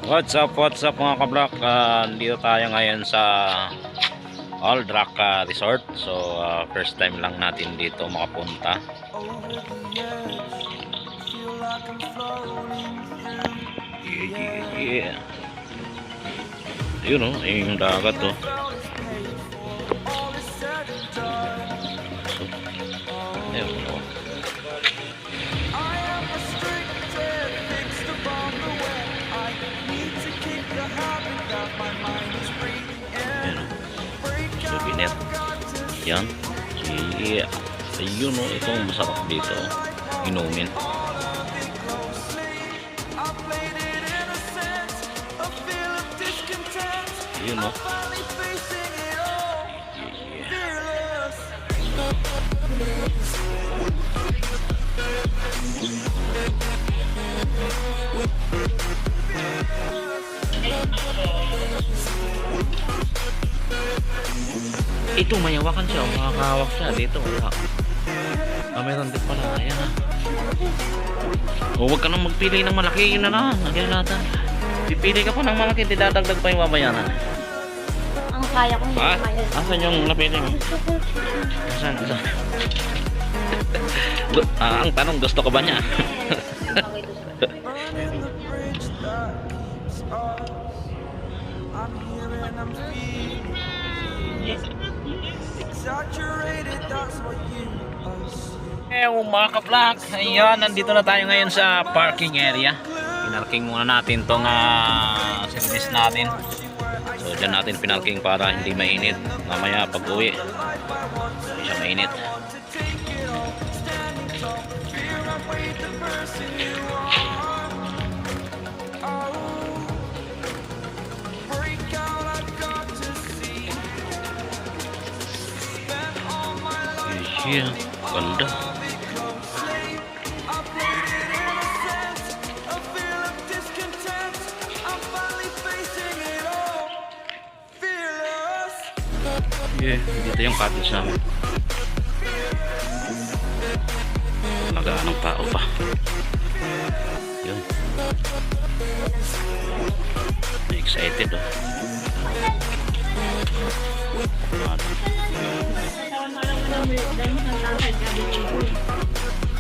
What's up mga kablak? Dito tayo ngayon sa Old Rock Resort. So first time lang natin dito makapunta. Yeah. Yun o, yung dagat o. Ayun o. Souvenir. Yan. Yeah. Ayun o, itong masarap dito. Inumin. Ayun o. Ito mayawakan siya, makakahawak siya dito. Wala. Meron din pala. Ayan ha. Huwag ka nang magpili ng malaki. Yun na lang. Nagyan natin. Pipili ka pa ng malaki. Didadagdag pa yung babayaran. Ang kaya kong Ha? Asan yung napili mo? Asan? Ang tanong, gusto ko ba niya? Mga ka-vlog, ayan, nandito na tayo ngayon sa parking area. Pinarking muna natin tong service natin. So dyan natin pinarking para hindi mainit. Mamaya pag uwi, hindi siya mainit. Iya, ganda. Yeah, dito yung cottage namin. Nagaan ng tao pa. Yun. Excited oh.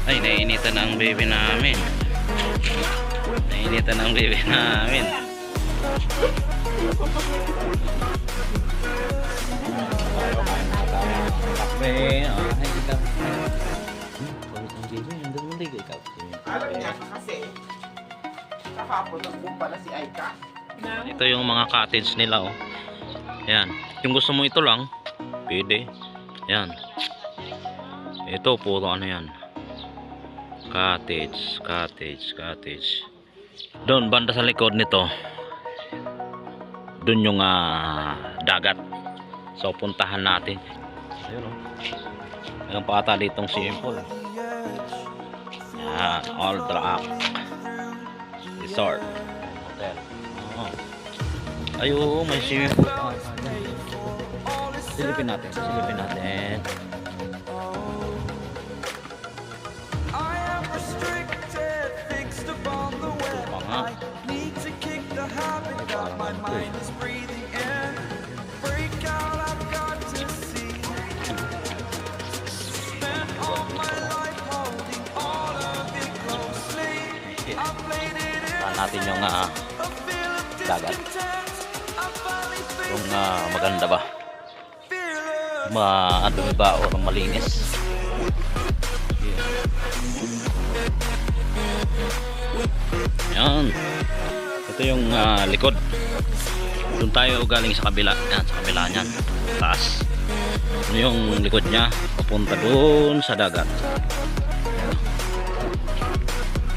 Ay, nainitan na ang baby namin. Nainitan na ang baby namin. Alam niya kasi kahapon nagpumpa na si Aika. Ito yung mga cottage nila oh. Yan. Yung gusto mo ito lang, pwede. Yan. Ito puro ano yan. Cottage. Doon banda sa likod nito. Doon yung dagat. So puntahan natin. Ayun oh. Mayroon pa ata ditong swimming pool. Yan, Old Rock Resort Hotel. Oh. Ay, oo, may swimming pool pa. Silipin natin. Natin yung dagat yung maganda ba maadumi ba o malinis. Yan, ito yung likod. Doon tayo galing sa kabila. Yan, sa kabila niyan taas. Ano yung likod nya papunta doon sa dagat.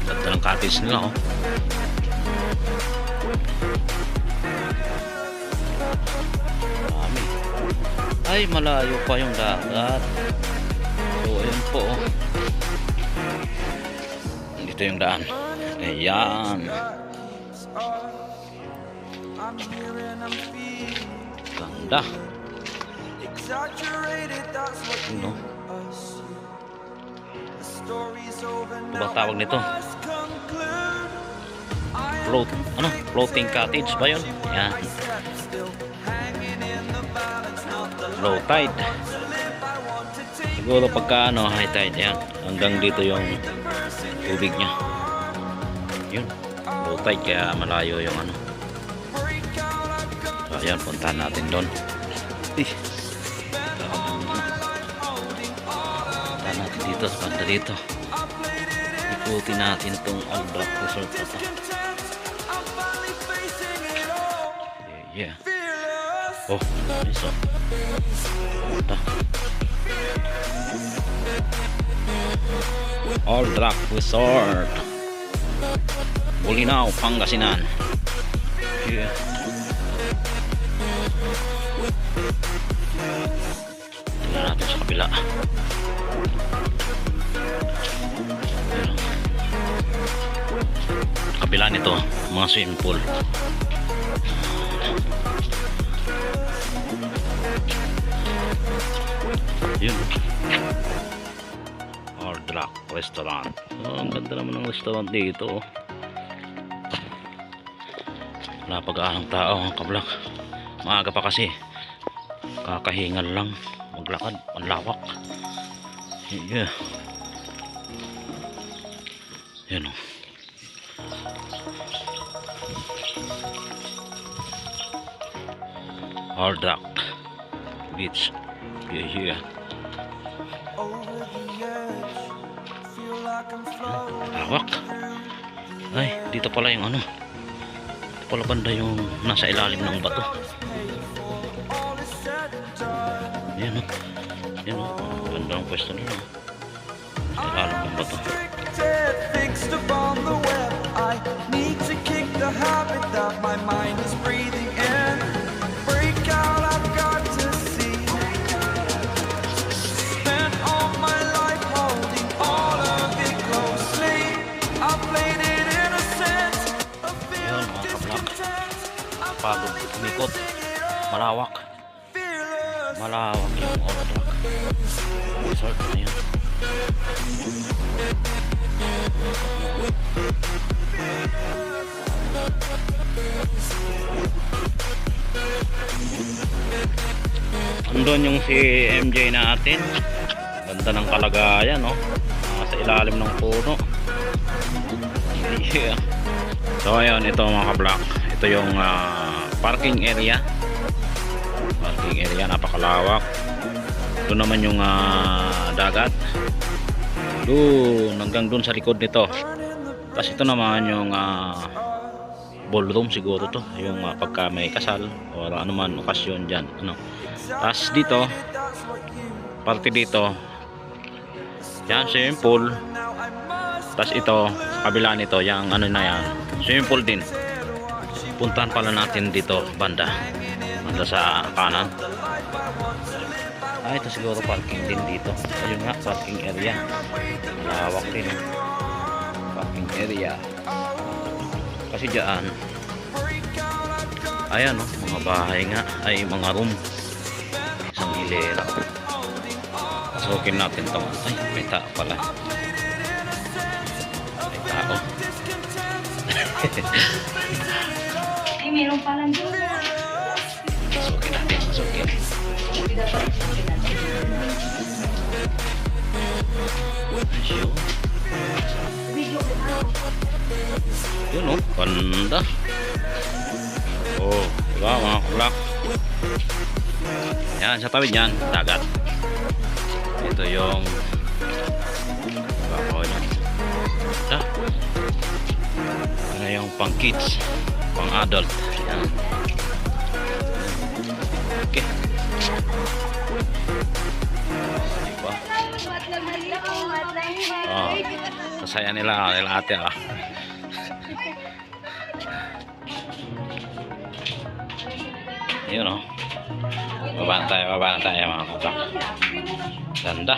Ganda ng cottage nila oh. Ay, malayo pa yung dagat. So, ayun po oh. Dito yung daan. Ayan. Ganda. Ano? Ano ba tawag nito? floating cottage ba yun? Yan. Low tide. Siguro pagka high tide yan. Hanggang dito yung tubig niya. Yun. Low tide kaya malayo yung So ayan, puntahan natin doon. Puntahan natin dito sa banda dito. Ikutin natin tong Aldrak Resort na to. Yeah. Oh, nice oh. Ito. Aldrak Resort. Bolinao, Pangasinan. Yeah. Tingnan natin sa kabila. Kabila nito, mga swimming pool. Yun. Aldrak Restaurant. Ang ganda naman ng restaurant dito. Wala pag-aanong tao ang kablak. Maaga pa kasi. Kakahingal lang. Maglakad. Ang lawak. Yeah. Yan o. Aldrak Beach. Yeah. Lawak. Ay, dito pala yung Dito pala banda yung nasa ilalim ng bato. Yan o. Yan o. Ganda ng pwesto nila. Sa ilalim ng bato. Fixed upon the web, I need to kick the habit that my mind is breathing in. Break out, I've got to see. Spent all my life holding all of it closely. I played it innocent, a feel of discontent. Pagod, umikot. Malawak. Malawak yung Aldrak Resort na yun. Andun yung si MJ natin. Ganda ng kalagayan, no? Sa ilalim ng puno. Yeah. So ayun, ito mga kablak. Ito yung parking area. Parking area, napakalawak. Ito naman yung dagat. Doon, hanggang doon sa likod nito. Tapos ito naman yung ballroom siguro to. Yung pagka may kasal o ano man okasyon dyan. Tapos dito, parte dito, yan, swimming pool. Tapos ito, kabila nito, yung na yan, swimming pool din. Puntahan pala natin dito, banda sa kanan. Ito siguro parking din dito. Ayun nga, parking area. Malawak din. Parking area. Kasi dyan, ayan mga bahay nga, ay mga room. Isang hilera. Pasukin natin ito. Ay, may tao pala. May tao. Ay, meron palang doon. Pasukin natin, pasukin. Yun o, ganda. Oh, diba mga kulak. Yan, sa tawid yan, dagat. Ito yung bako yan. Ano yung pang kids, pang adult. Yan. Okay. Diba? Oh, sasaya nila ate Yun o. Baba na tayo mga kablak. Ganda.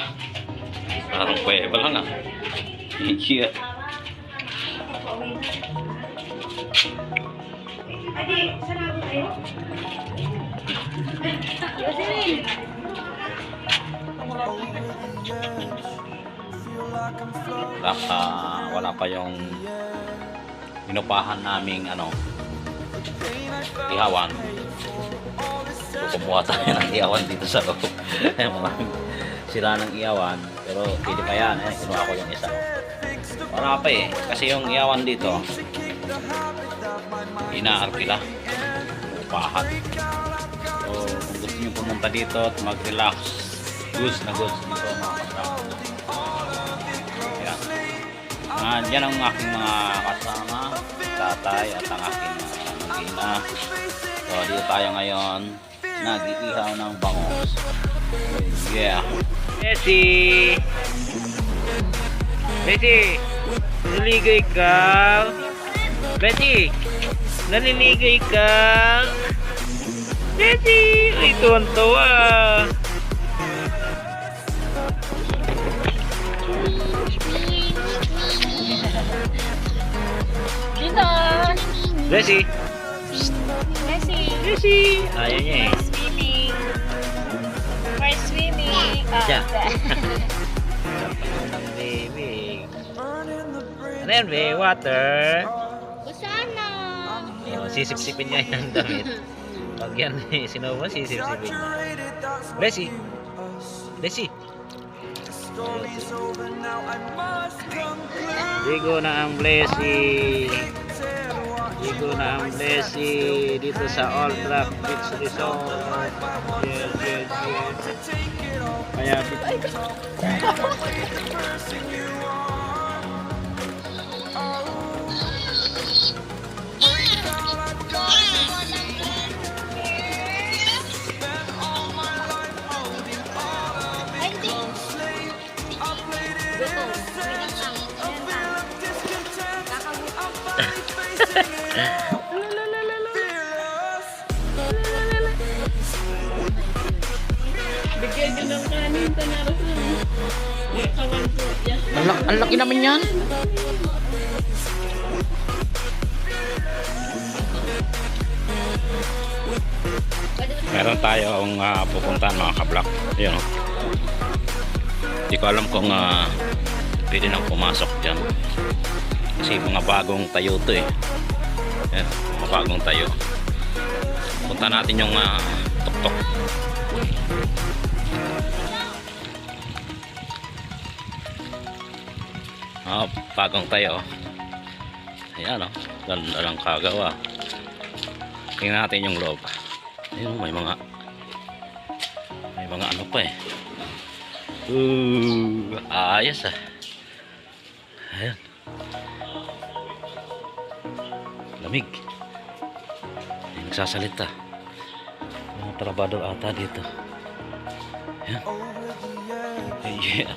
Parang kuweba lang Yeah. Wala pa yung inupahan naming ihawan. So, kumuha tayo ng ihawan dito sa loob. Maraming sira ng ihawan, pero pwede pa yan. Kinuha ko yung isa. Marapa kasi yung ihawan dito inaarkila, upahan. So kung gusto nyo pumunta dito at mag-relax, goods na goods dito mga kasama. Yan ang aking mga kasama, tatay at ang aking ina. So dito tayo ngayon, nag-iihaw ng bangos. Yeah. Bessie! Bessie! Naliligay ka? Bessie! Naliligay ka? Bessie! Ay, tuwan-tuwa! Dito! Bessie! Messi! Bessie! Ayaw niya eh. Swimming! We're swimming! Siya. Baby. Ano yan, baby? Water? Usana! Sisip-sipin niya yung damit. Pag yan, sino mo sisip-sipin niya? Bessie! Bessie! Ligo na ang Blessy. Ligo na ang Blessy dito sa All Black Beach Resort. Yes, yes, yes. Kaya Bigyan nyo ng kanin, tanaras lang. Kawan po. ang laki naman yan. Meron tayong pupuntahan mga kablak. Yun. Hindi ko alam kung pwede nang pumasok dyan. Kasi mga bagong tayo to eh. Yan, mga bagong tayo. Punta natin yung tuktok. Bagong tayo. Ayan ganda lang kagawa. Tingnan natin yung loob. Ayun, may mga ano pa eh. Ayos Ayan. Lamig. Ay, nagsasalita. Mga trabador ata dito. Ayan. Yeah.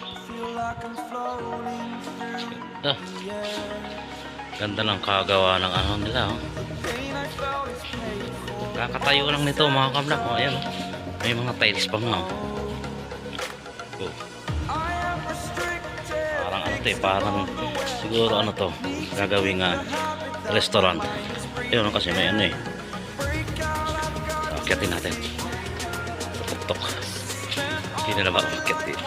Ganda lang kagawa ng nila kakatayo lang nito mga kablak. Ayan may mga tiles pa nga parang parang siguro to gagawing restaurant. Ayun kasi may akyatin natin tuktok. Hindi na ba umakyat dito.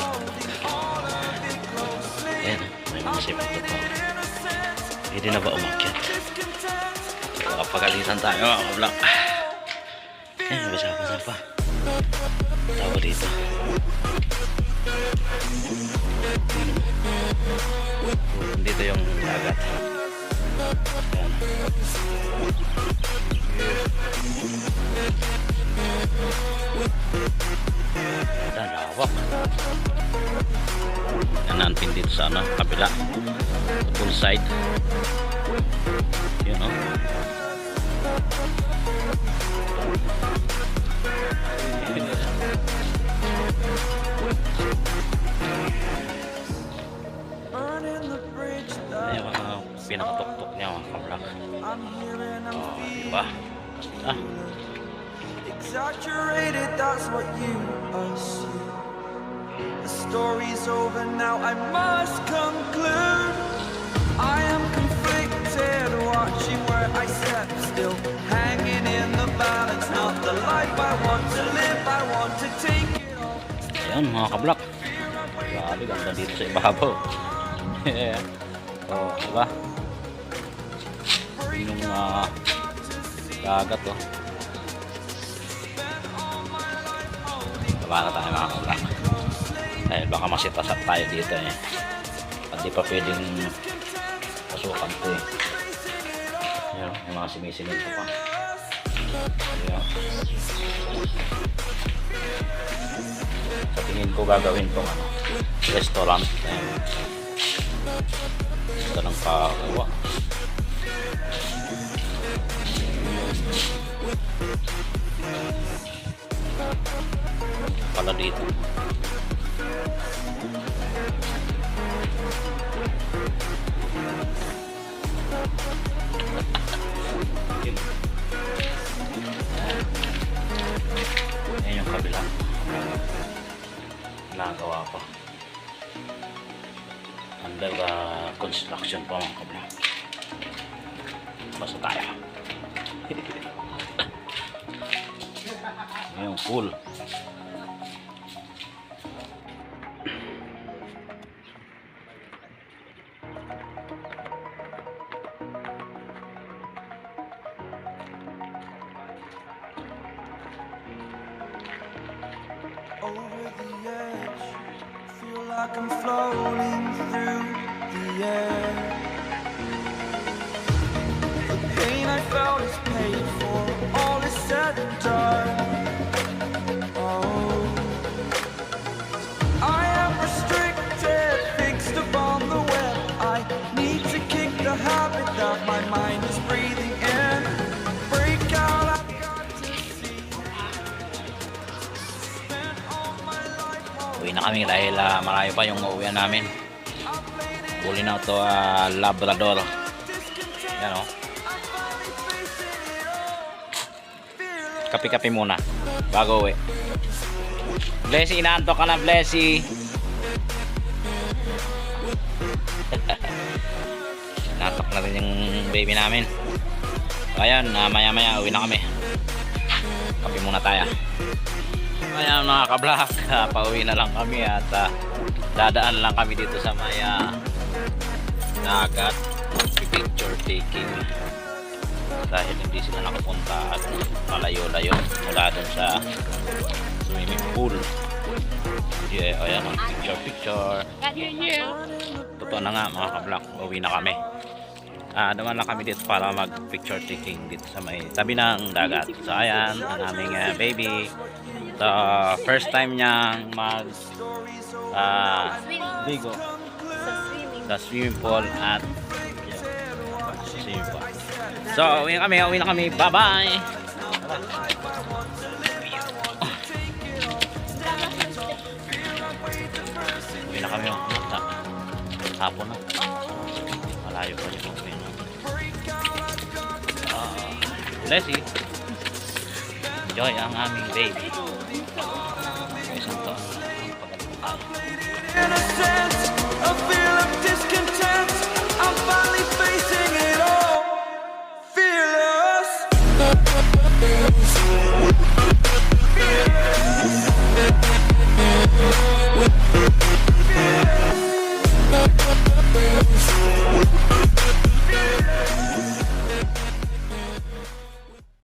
Ayan may mga sipag to. Hindi na ba umakyat. Kapagalitan tayo mga kablak. Basa-basa pa. Tawa dito. Dito yung dagat. Ayan. Lawak. Nananpin dito sa kabila. Full side. Yun pinakatuktok niya mga kablak. Diba? Exaggerated, that's what you assume. The story's over now, I must conclude. I am conflicted, watching where I step still, hanging in the balance, not the life I want to live, I want to take it all. Ayan mga kablak. Grabe, ganda dito sa ibabaw. Diba? yung dagat oh. Baba na tayo mga kablak. Dahil baka masitasap tayo dito eh. At di pa pwedeng pasukan ito eh. Ayan, yung mga simisilid pa. Ayan. Sa tingin ko gagawin itong restaurant. Ayan. Ito lang kagawa. Pala dito. Ayan yung kabila. Nagawa pa. Under construction pa mga kabila. Basta tayo. Ayan yung pool. Over the edge, feel like I'm floating through the air. The pain I felt is paid for, all is said and done. Oh, I am restricted, fixed upon the web. I need to kick the habit that my mind is breathing in. Break out, I've got to see. Uwi na kami dahil malayo pa yung uuwian namin. Huli na ito Labrador. Yan o. Kapi-kapi muna bago uwi. Blessy, inaantok ka na Blessy. Natok na rin yung baby namin. Ayan, maya-maya uwi na kami. Kapi muna tayo. Ayan mga kablak, pauwi na lang kami at dadaan lang kami dito sa may dagat, picture taking dahil hindi sila nakapunta at malayo-layo mula dun sa swimming pool. Yeah, ayan ang picture. Totoo na nga mga kablak, uwi na kami. Naman lang kami dito para mag picture taking dito sa may tabi ng dagat. So ayan, ang aming baby. So, first time niyang mag ligo sa swimming pool at swimming pool. So, uwi na kami. Bye-bye! Uwi na kami. Hapon na. Malayo pa yung uwi na. Blessy. Enjoy ang aming baby.